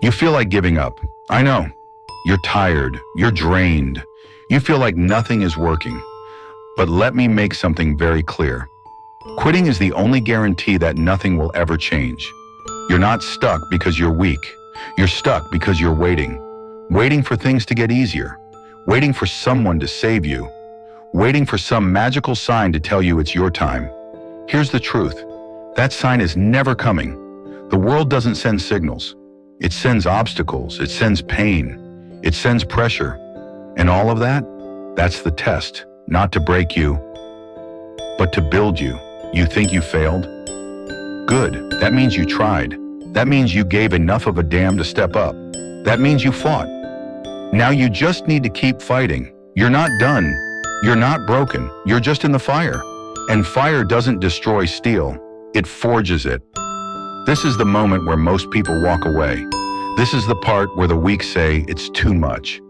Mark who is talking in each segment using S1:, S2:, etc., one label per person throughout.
S1: You feel like giving up. I know. You're tired. You're drained. You feel like nothing is working. But let me make something very clear. Quitting is the only guarantee that nothing will ever change. You're not stuck because you're weak. You're stuck because you're waiting. Waiting for things to get easier. Waiting for someone to save you. Waiting for some magical sign to tell you it's your time. Here's the truth. That sign is never coming. The world doesn't send signals. It sends obstacles. It sends pain. It sends pressure. And all of that, that's the test. Not to break you, but to build you. You think you failed? Good. That means you tried. That means you gave enough of a damn to step up. That means you fought. Now you just need to keep fighting. You're not done. You're not broken. You're just in the fire. And fire doesn't destroy steel. It forges it. This is the moment where most people walk away. This is the part where the weak say it's too much.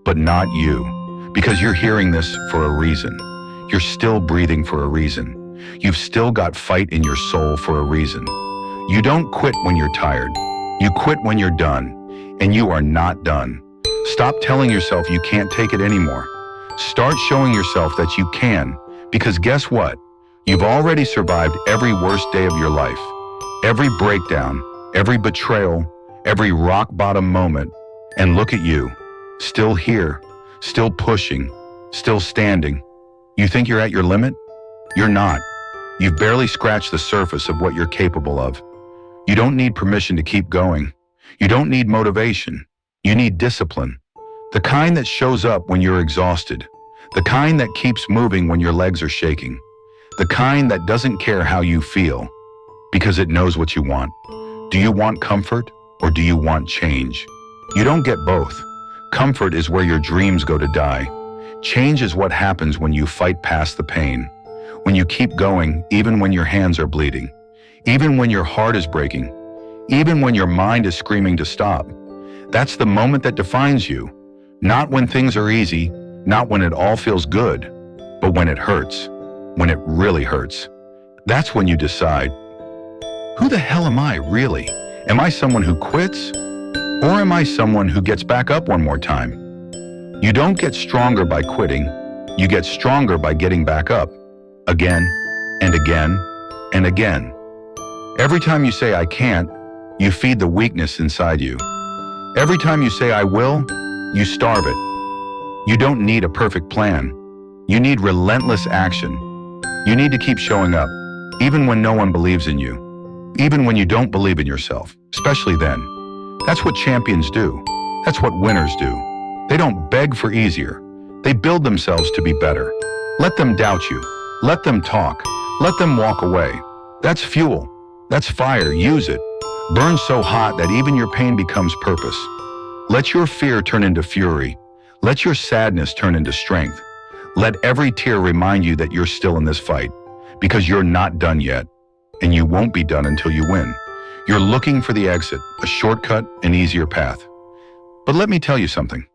S1: But not you. Because you're hearing this for a reason. You're still breathing for a reason. You've still got fight in your soul for a reason. You don't quit when you're tired. You quit when you're done. And you are not done. Stop telling yourself you can't take it anymore. Start showing yourself that you can. Because guess what? You've already survived every worst day of your life. Every breakdown, every betrayal, every rock bottom moment. And look at you. Still here. Still pushing. Still standing. You think you're at your limit? You're not. You've barely scratched the surface of what you're capable of. You don't need permission to keep going. You don't need motivation. You need discipline. The kind that shows up when you're exhausted. The kind that keeps moving when your legs are shaking. The kind that doesn't care how you feel, because it knows what you want. Do you want comfort or do you want change? You don't get both. Comfort is where your dreams go to die. Change is what happens when you fight past the pain. When you keep going, even when your hands are bleeding. Even when your heart is breaking. Even when your mind is screaming to stop. That's the moment that defines you. Not when things are easy, not when it all feels good, but when it hurts. When it really hurts. That's when you decide, who the hell am I really? Am I someone who quits? Or am I someone who gets back up one more time? You don't get stronger by quitting. You get stronger by getting back up. Again, and again, and again. Every time you say, I can't, you feed the weakness inside you. Every time you say, I will, you starve it. You don't need a perfect plan. You need relentless action. You need to keep showing up, even when no one believes in you. Even when you don't believe in yourself, especially then. That's what champions do. That's what winners do. They don't beg for easier. They build themselves to be better. Let them doubt you. Let them talk. Let them walk away. That's fuel. That's fire. Use it. Burn so hot that even your pain becomes purpose. Let your fear turn into fury. Let your sadness turn into strength. Let every tear remind you that you're still in this fight, because you're not done yet, and you won't be done until you win. You're looking for the exit, a shortcut, an easier path. But let me tell you something.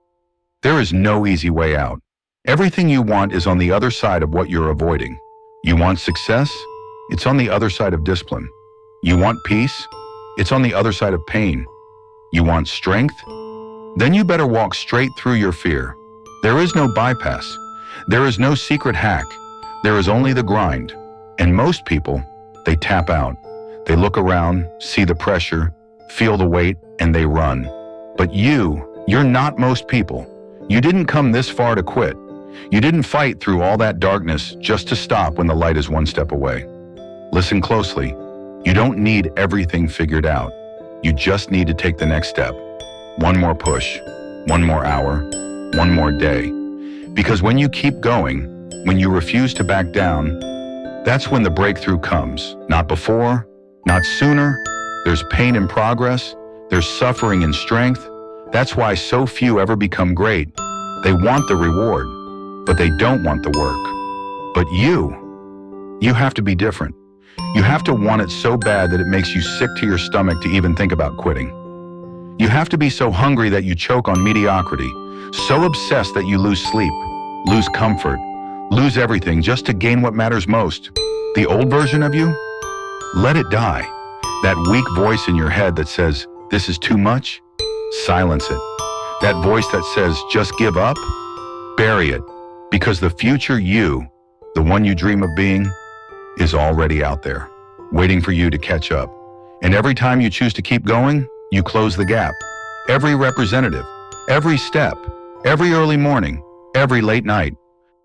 S1: There is no easy way out. Everything you want is on the other side of what you're avoiding. You want success? It's on the other side of discipline. You want peace? It's on the other side of pain. You want strength? Then you better walk straight through your fear. There is no bypass. There is no secret hack. There is only the grind. And most people, they tap out. They look around, see the pressure, feel the weight, and they run. But you're not most people. You didn't come this far to quit. You didn't fight through all that darkness just to stop when the light is one step away. Listen closely. You don't need everything figured out. You just need to take the next step. One more push, one more hour, one more day. Because when you keep going, when you refuse to back down, that's when the breakthrough comes. Not before, not sooner. There's pain in progress. There's suffering in strength. That's why so few ever become great. They want the reward, but they don't want the work. But you have to be different. You have to want it so bad that it makes you sick to your stomach to even think about quitting. You have to be so hungry that you choke on mediocrity, so obsessed that you lose sleep, lose comfort, lose everything just to gain what matters most. The old version of you? Let it die. That weak voice in your head that says, this is too much, Silence it. That voice that says, just give up, bury it. Because the future you, the one you dream of being, is already out there, waiting for you to catch up. And every time you choose to keep going, you close the gap. Every representative, every step, every early morning, every late night.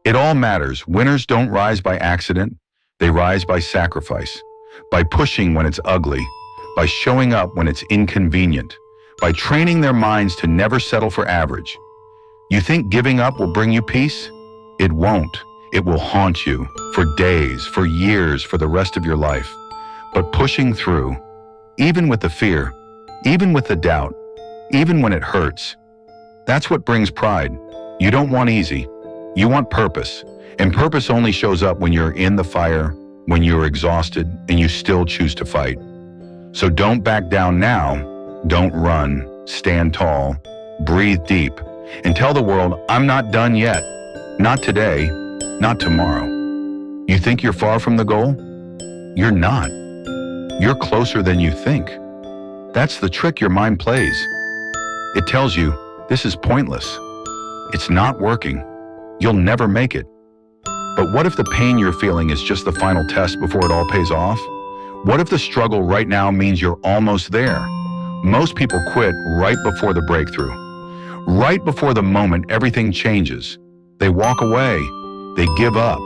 S1: It all matters. Winners don't rise by accident. They rise by sacrifice, by pushing when it's ugly, by showing up when it's inconvenient, by training their minds to never settle for average. You think giving up will bring you peace? It won't. It will haunt you for days, for years, for the rest of your life. But pushing through, even with the fear, even with the doubt, even when it hurts, that's what brings pride. You don't want easy. You want purpose. And purpose only shows up when you're in the fire, when you're exhausted, and you still choose to fight. So don't back down now. Don't run. Stand tall. Breathe deep. And tell the world, I'm not done yet. Not today. Not tomorrow. You think you're far from the goal? You're not. You're closer than you think. That's the trick your mind plays. It tells you, this is pointless. It's not working. You'll never make it. But what if the pain you're feeling is just the final test before it all pays off? What if the struggle right now means you're almost there? Most people quit right before the breakthrough. Right before the moment everything changes. They walk away. They give up.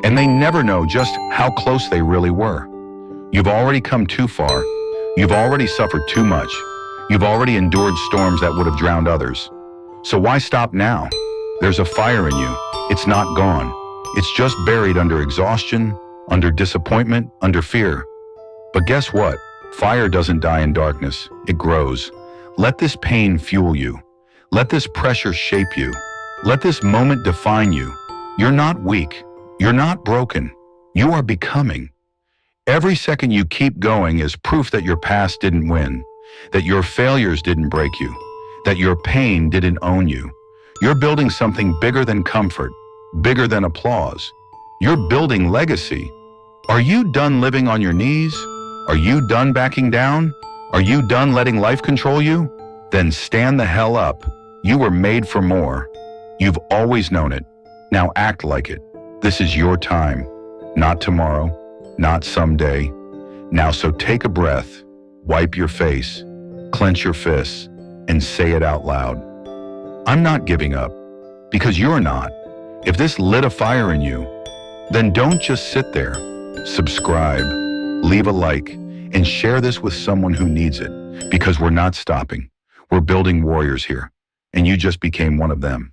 S1: And they never know just how close they really were. You've already come too far. You've already suffered too much. You've already endured storms that would have drowned others. So why stop now? There's a fire in you. It's not gone. It's just buried under exhaustion, under disappointment, under fear. But guess what? Fire doesn't die in darkness. It grows. Let this pain fuel you. Let this pressure shape you. Let this moment define you. You're not weak. You're not broken. You are becoming. Every second you keep going is proof that your past didn't win, that your failures didn't break you, that your pain didn't own you. You're building something bigger than comfort, bigger than applause. You're building legacy. Are you done living on your knees? Are you done backing down? Are you done letting life control you? Then stand the hell up. You were made for more. You've always known it. Now act like it. This is your time, not tomorrow, not someday. Now so take a breath, wipe your face, clench your fists, and say it out loud. I'm not giving up, because you're not. If this lit a fire in you, then don't just sit there. Subscribe, leave a like, and share this with someone who needs it, because we're not stopping. We're building warriors here, and you just became one of them.